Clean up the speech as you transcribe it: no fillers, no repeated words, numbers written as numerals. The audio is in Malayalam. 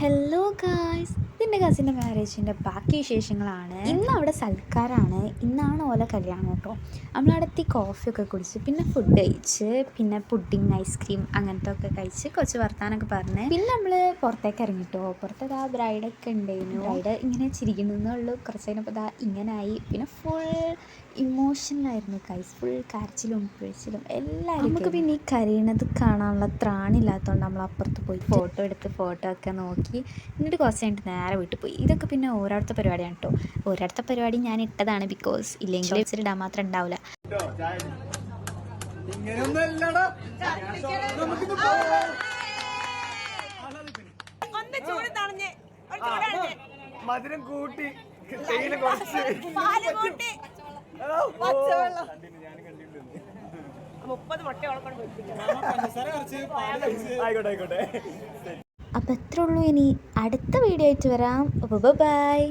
ഹലോ ഗായ്സ്, ഇതിൻ്റെ കസിൻ്റെ മാരേജിൻ്റെ ബാക്കി വിശേഷങ്ങളാണ്. ഇന്ന് അവിടെ സൽക്കാരാണ്. ഇന്നാണ് ഓല കല്യാണം കേട്ടോ. നമ്മളവിടെത്തി കോഫിയൊക്കെ കുടിച്ച് പിന്നെ ഫുഡ് കഴിച്ച് പിന്നെ പുഡിങ് ഐസ്ക്രീം അങ്ങനത്തെ ഒക്കെ കഴിച്ച് കുറച്ച് വർത്താനൊക്കെ പറഞ്ഞ് പിന്നെ നമ്മൾ പുറത്തേക്ക് ഇറങ്ങിട്ടോ. പുറത്തേക്ക് ആ ബ്രൈഡൊക്കെ ഉണ്ടായിരുന്നു. ബ്രൈഡ് ഇങ്ങനെ ചിരിക്കുന്നുള്ളൂ. കുറച്ച് കഴിഞ്ഞപ്പോൾ ഇതാ ഇങ്ങനായി. പിന്നെ ഫുൾ ഇമോഷണലായിരുന്നു ഗൈസ്. ഫുൾ കരച്ചിലും പിഴിച്ചിലും എല്ലാവരും. നമുക്ക് പിന്നെ ഈ കരയണത് കാണാനുള്ള ത്രാണില്ലാത്തതുകൊണ്ട് നമ്മൾ അപ്പുറത്ത് പോയി ഫോട്ടോ എടുത്ത് ഫോട്ടോ ഒക്കെ നോക്കി എന്നിട്ട് കുറച്ച് കഴിഞ്ഞിട്ട് നേരെ വീട്ടിൽ പോയി. ഇതൊക്കെ പിന്നെ ഓരോരുത്ത പരിപാടിയാണ് കേട്ടോ. ഓരോരുത്ത പരിപാടി ഞാൻ ഇട്ടതാണ്, ബിക്കോസ് ഇല്ലെങ്കിൽ ഇടാൻ മാത്രം ഉണ്ടാവില്ല. മധുരം കൂട്ടി അപ്പം എത്ര ഉള്ളൂ. ഇനി അടുത്ത വീഡിയോ ആയിട്ട് വരാം. ബൈ.